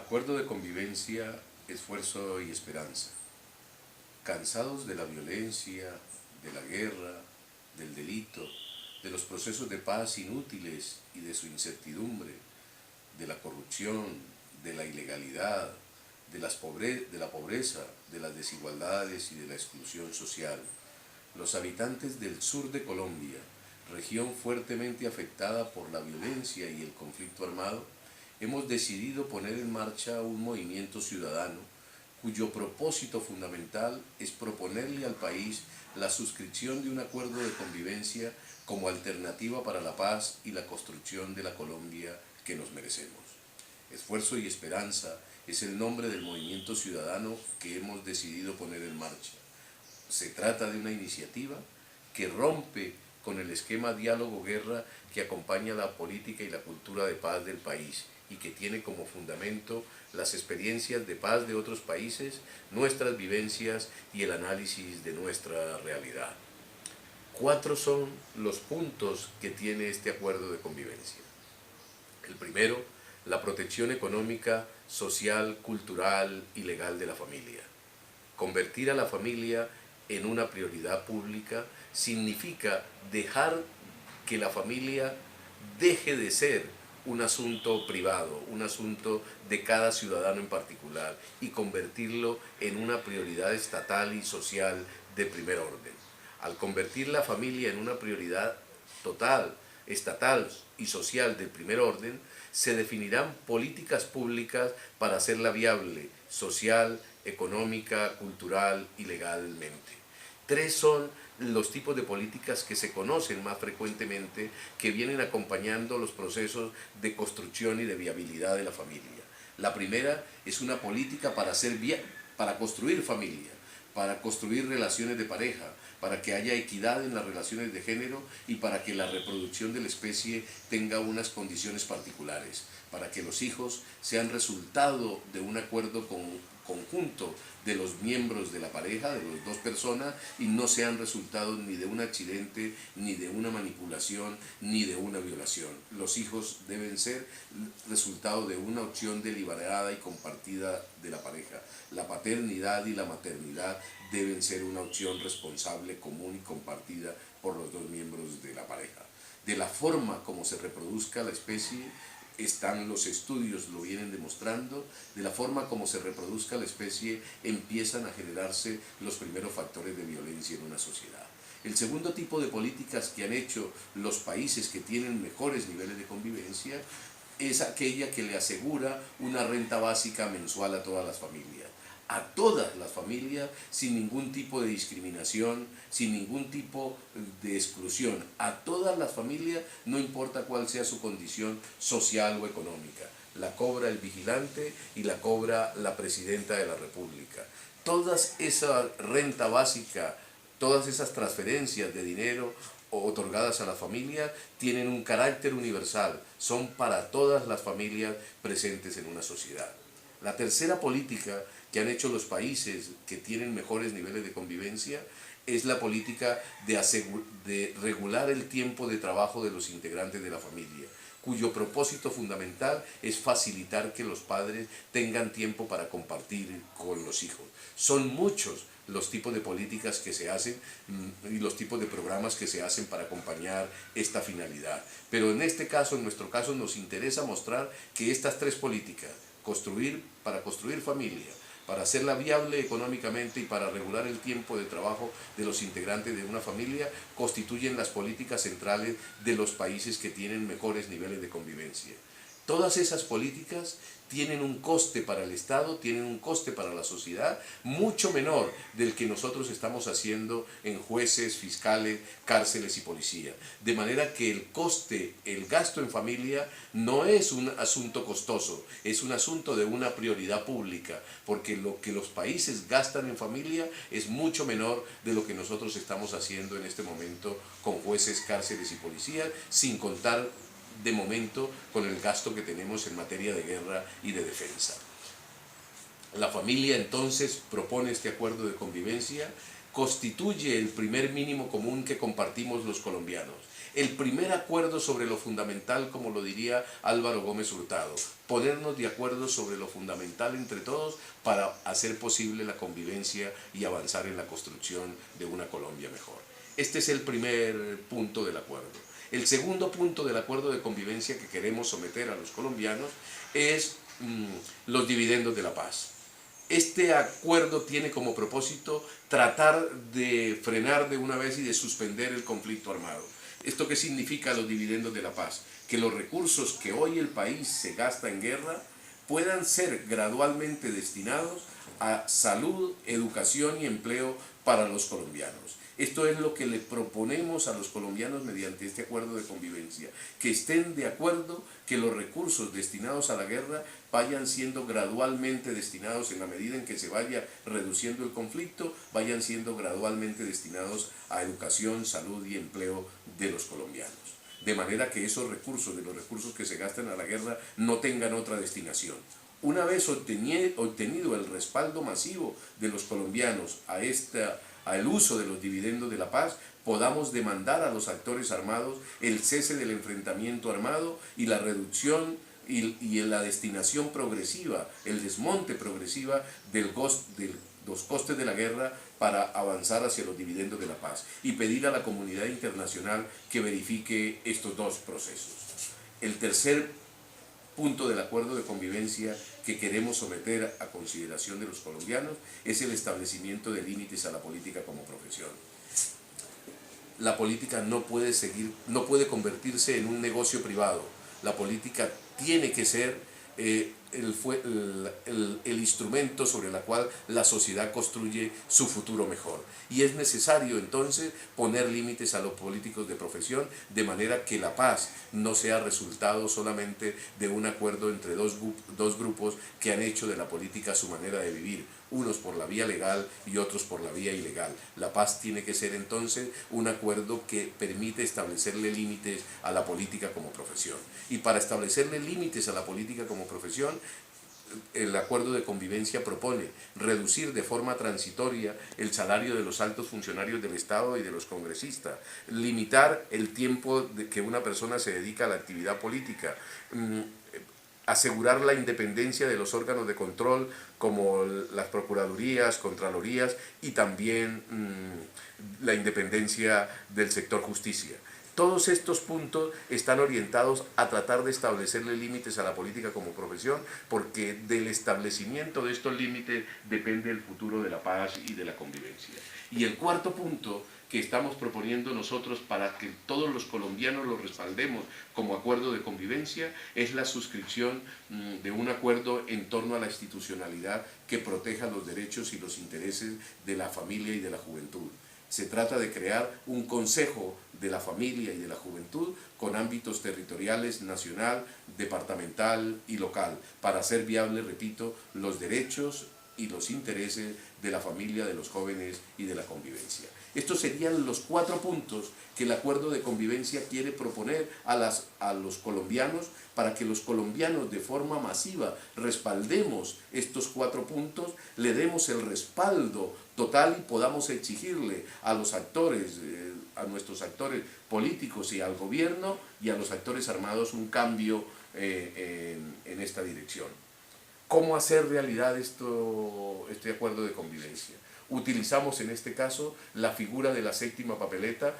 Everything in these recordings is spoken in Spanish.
Acuerdo de convivencia, esfuerzo y esperanza. Cansados de la violencia, de la guerra, del delito, de los procesos de paz inútiles y de su incertidumbre, de la corrupción, de la ilegalidad, de la pobreza, de las desigualdades y de la exclusión social, los habitantes del sur de Colombia, región fuertemente afectada por la violencia y el conflicto armado, hemos decidido poner en marcha un movimiento ciudadano cuyo propósito fundamental es proponerle al país la suscripción de un acuerdo de convivencia como alternativa para la paz y la construcción de la Colombia que nos merecemos. Esfuerzo y Esperanza es el nombre del movimiento ciudadano que hemos decidido poner en marcha. Se trata de una iniciativa que rompe con el esquema diálogo-guerra que acompaña la política y la cultura de paz del país y que tiene como fundamento las experiencias de paz de otros países, nuestras vivencias y el análisis de nuestra realidad. 4 son los puntos que tiene este acuerdo de convivencia. El primero, la protección económica, social, cultural y legal de la familia. Convertir a la familia en una prioridad pública significa dejar que la familia deje de ser un asunto privado, un asunto de cada ciudadano en particular y convertirlo en una prioridad estatal y social de primer orden. Al convertir la familia en una prioridad total, estatal y social de primer orden, se definirán políticas públicas para hacerla viable, social, económica, cultural y legalmente. 3 son los tipos de políticas que se conocen más frecuentemente que vienen acompañando los procesos de construcción y de viabilidad de la familia. La primera es una política para construir familia, para construir relaciones de pareja, para que haya equidad en las relaciones de género y para que la reproducción de la especie tenga unas condiciones particulares, para que los hijos sean resultado de un acuerdo conjunto de los miembros de la pareja, de las 2 personas, y no sean resultado ni de un accidente, ni de una manipulación, ni de una violación. Los hijos deben ser resultado de una opción deliberada y compartida de la pareja. La paternidad y la maternidad deben ser una opción responsable, común y compartida por los 2 miembros de la pareja. De la forma como se reproduzca la especie, los estudios lo vienen demostrando, de la forma como se reproduzca la especie empiezan a generarse los primeros factores de violencia en una sociedad. El segundo tipo de políticas que han hecho los países que tienen mejores niveles de convivencia es aquella que le asegura una renta básica mensual a todas las familias. A todas las familias, sin ningún tipo de discriminación, sin ningún tipo de exclusión. A todas las familias, no importa cuál sea su condición social o económica. La cobra el vigilante y la cobra la presidenta de la República. Toda esa renta básica, todas esas transferencias de dinero otorgadas a la familia tienen un carácter universal, son para todas las familias presentes en una sociedad. La tercera política que han hecho los países que tienen mejores niveles de convivencia es la política de regular el tiempo de trabajo de los integrantes de la familia, cuyo propósito fundamental es facilitar que los padres tengan tiempo para compartir con los hijos. Son muchos los tipos de políticas que se hacen y los tipos de programas que se hacen para acompañar esta finalidad. Pero en nuestro caso, nos interesa mostrar que estas 3 políticas, para construir familia, para hacerla viable económicamente y para regular el tiempo de trabajo de los integrantes de una familia, constituyen las políticas centrales de los países que tienen mejores niveles de convivencia. Todas esas políticas tienen un coste para el Estado, tienen un coste para la sociedad, mucho menor del que nosotros estamos haciendo en jueces, fiscales, cárceles y policía. De manera que el gasto en familia no es un asunto costoso, es un asunto de una prioridad pública, porque lo que los países gastan en familia es mucho menor de lo que nosotros estamos haciendo en este momento con jueces, cárceles y policías, sin contar de momento con el gasto que tenemos en materia de guerra y de defensa. La familia entonces propone este acuerdo de convivencia, constituye el primer mínimo común que compartimos los colombianos. el primer acuerdo sobre lo fundamental, como lo diría Álvaro Gómez Hurtado, ponernos de acuerdo sobre lo fundamental entre todos para hacer posible la convivencia y avanzar en la construcción de una Colombia mejor. Este es el primer punto del acuerdo. El segundo punto del acuerdo de convivencia que queremos someter a los colombianos es los dividendos de la paz. Este acuerdo tiene como propósito tratar de frenar de una vez y de suspender el conflicto armado. ¿Esto qué significa los dividendos de la paz? Que los recursos que hoy el país se gasta en guerra puedan ser gradualmente destinados a salud, educación y empleo para los colombianos. Esto es lo que le proponemos a los colombianos mediante este acuerdo de convivencia, que estén de acuerdo que los recursos destinados a la guerra vayan siendo gradualmente destinados, en la medida en que se vaya reduciendo el conflicto, vayan siendo gradualmente destinados a educación, salud y empleo de los colombianos. De manera que esos recursos, de los recursos que se gastan a la guerra, no tengan otra destinación. Una vez obtenido el respaldo masivo de los colombianos al uso de los dividendos de la paz, podamos demandar a los actores armados el cese del enfrentamiento armado y la reducción y la destinación progresiva, el desmonte progresiva de los costes de la guerra para avanzar hacia los dividendos de la paz y pedir a la comunidad internacional que verifique estos dos procesos. El tercer punto del acuerdo de convivencia que queremos someter a consideración de los colombianos es el establecimiento de límites a la política como profesión. La política no puede convertirse en un negocio privado. La política tiene que ser el instrumento sobre el cual la sociedad construye su futuro mejor. Y es necesario entonces poner límites a los políticos de profesión, de manera que la paz no sea resultado solamente de un acuerdo entre dos grupos que han hecho de la política su manera de vivir, unos por la vía legal y otros por la vía ilegal. La paz tiene que ser entonces un acuerdo que permite establecerle límites a la política como profesión. Y para establecerle límites a la política como profesión, el acuerdo de convivencia propone reducir de forma transitoria el salario de los altos funcionarios del Estado y de los congresistas, limitar el tiempo que una persona se dedica a la actividad política, asegurar la independencia de los órganos de control como las procuradurías, contralorías y también la independencia del sector justicia. Todos estos puntos están orientados a tratar de establecerle límites a la política como profesión, porque del establecimiento de estos límites depende el futuro de la paz y de la convivencia. Y el cuarto punto que estamos proponiendo nosotros para que todos los colombianos lo respaldemos como acuerdo de convivencia es la suscripción de un acuerdo en torno a la institucionalidad que proteja los derechos y los intereses de la familia y de la juventud. Se trata de crear un consejo de la familia y de la juventud con ámbitos territoriales, nacional, departamental y local, para hacer viable, repito, los derechos y los intereses de la familia, de los jóvenes y de la convivencia. Estos serían los 4 puntos que el acuerdo de convivencia quiere proponer a los colombianos, para que los colombianos de forma masiva respaldemos estos 4 puntos, le demos el respaldo total y podamos exigirle a los actores, a nuestros actores políticos y al gobierno y a los actores armados un cambio en esta dirección. ¿Cómo hacer realidad este acuerdo de convivencia? Utilizamos en este caso la figura de la séptima papeleta.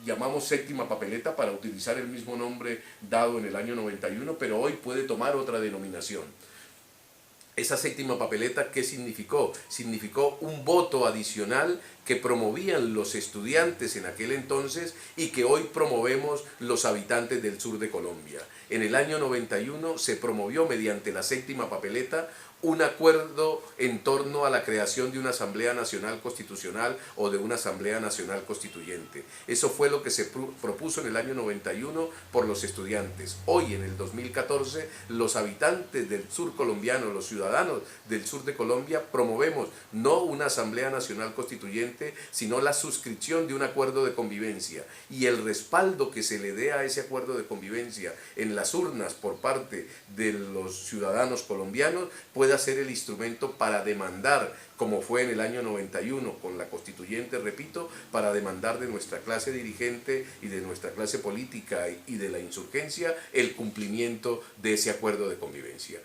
Llamamos séptima papeleta para utilizar el mismo nombre dado en el año 91, pero hoy puede tomar otra denominación. Esa séptima papeleta, ¿qué significó? Significó un voto adicional que promovían los estudiantes en aquel entonces y que hoy promovemos los habitantes del sur de Colombia. En el año 91 se promovió mediante la séptima papeleta un acuerdo en torno a la creación de una Asamblea Nacional Constitucional o de una Asamblea Nacional Constituyente. Eso fue lo que se propuso en el año 91 por los estudiantes. Hoy, en el 2014, los habitantes del sur colombiano, los ciudadanos del sur de Colombia, promovemos no una Asamblea Nacional Constituyente, solamente, sino la suscripción de un acuerdo de convivencia y el respaldo que se le dé a ese acuerdo de convivencia en las urnas por parte de los ciudadanos colombianos pueda ser el instrumento para demandar, como fue en el año 91 con la constituyente, repito, para demandar de nuestra clase dirigente y de nuestra clase política y de la insurgencia el cumplimiento de ese acuerdo de convivencia.